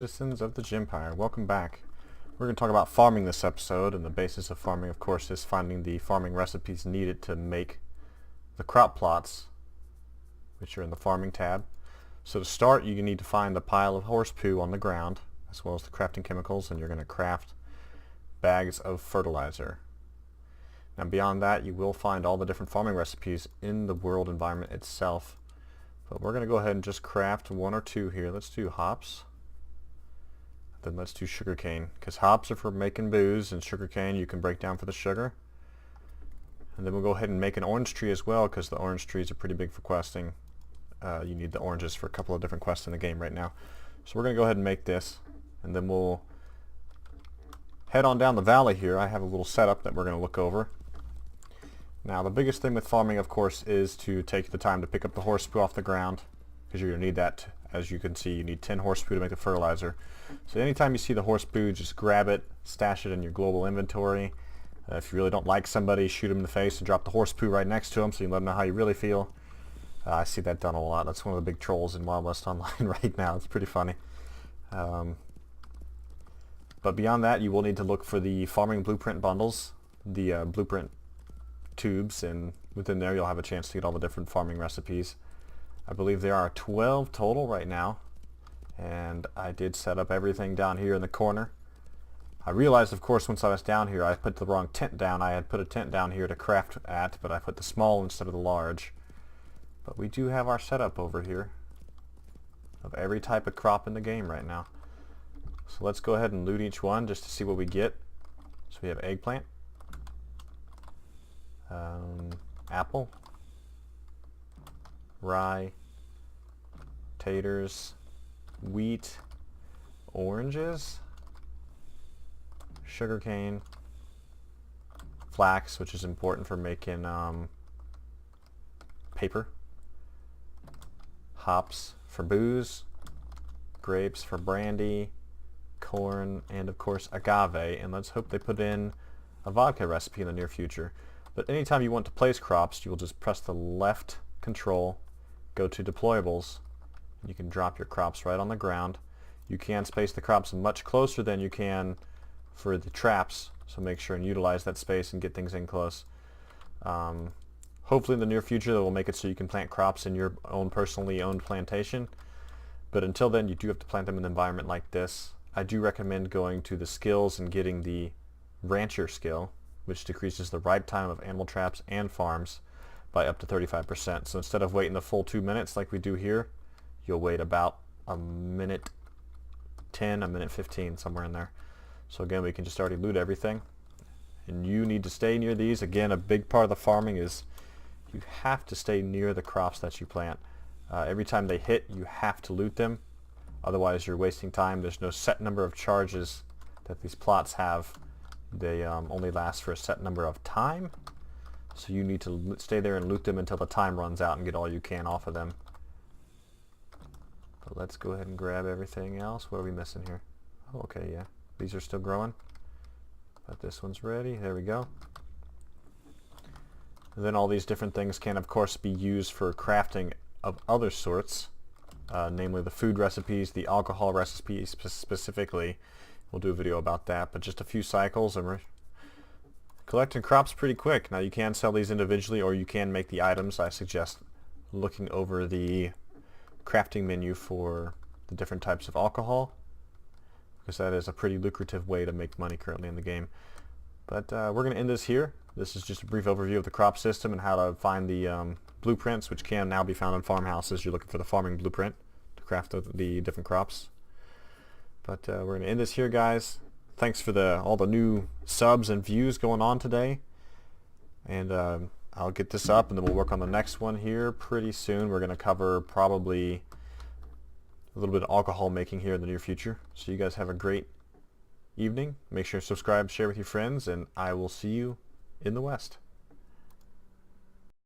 Citizens of the Empire, welcome back. We're going to talk about farming this episode, and the basis of farming, of course, is finding the farming recipes needed to make the crop plots, which are in the farming tab. So to start, you need to find a pile of horse poo on the ground, as well as the crafting chemicals, and you're going to craft bags of fertilizer. Now beyond that, you will find all the different farming recipes in the world environment itself. But we're going to go ahead and just craft one or two here. Let's do hops. Then let's do sugarcane, because hops are for making booze, and sugarcane you can break down for the sugar. And then we'll go ahead and make an orange tree as well, because the orange trees are pretty big for questing. You need the oranges for a couple of different quests in the game right now. So we're going to go ahead and make this, and then we'll head on down the valley here. I have a little setup that we're going to look over. Now the biggest thing with farming, of course, is to take the time to pick up the horse poo off the ground, because you're going to need that. As you can see, you need 10 horse poo to make the fertilizer. So anytime you see the horse poo, just grab it, stash it in your global inventory. If you really don't like somebody, shoot them in the face and drop the horse poo right next to them so you can let them know how you really feel. I see that done a lot. That's one of the big trolls in Wild West Online right now. It's pretty funny. But beyond that, you will need to look for the farming blueprint bundles, the blueprint tubes, and within there you'll have a chance to get all the different farming recipes. I believe there are 12 total right now, and I did set up everything down here in the corner. I realized, of course, once I was down here I put the wrong tent down. I had put a tent down here to craft at, but I put the small instead of the large. But we do have our setup over here of every type of crop in the game right now. So let's go ahead and loot each one just to see what we get. So we have eggplant, apple, rye, taters, wheat, oranges, sugarcane, flax, which is important for making paper, hops for booze, grapes for brandy, corn, and of course agave. And let's hope they put in a vodka recipe in the near future. But anytime you want to place crops, you will just press the left control, go to Deployables, and you can drop your crops right on the ground. You can space the crops much closer than you can for the traps, so make sure and utilize that space and get things in close. Hopefully in the near future they will make it so you can plant crops in your own personally owned plantation, but until then you do have to plant them in an environment like this. I do recommend going to the skills and getting the rancher skill, which decreases the ripe time of animal traps and farms by up to 35%. So instead of waiting the full 2 minutes like we do here, you'll wait about a minute 10, a minute 15, somewhere in there. So again, we can just already loot everything. And you need to stay near these. Again, a big part of the farming is you have to stay near the crops that you plant. Every time they hit, you have to loot them. Otherwise, you're wasting time. There's no set number of charges that these plots have. They only last for a set number of time. So you need to stay there and loot them until the time runs out and get all you can off of them. But let's go ahead and grab everything else. What are we missing here? Oh, okay, yeah. These are still growing. But this one's ready. There we go. And then all these different things can, of course, be used for crafting of other sorts, namely the food recipes, the alcohol recipes specifically. We'll do a video about that, but just a few cycles and we're collecting crops pretty quick. Now you can sell these individually or you can make the items. I suggest looking over the crafting menu for the different types of alcohol, because that is a pretty lucrative way to make money currently in the game. But we're going to end this here. This is just a brief overview of the crop system and how to find the blueprints, which can now be found in farmhouses. You're looking for the farming blueprint to craft the different crops. But we're going to end this here, guys. Thanks for all the new subs and views going on today. And I'll get this up and then we'll work on the next one here pretty soon. We're going to cover probably a little bit of alcohol making here in the near future. So you guys have a great evening. Make sure to subscribe, share with your friends, and I will see you in the West.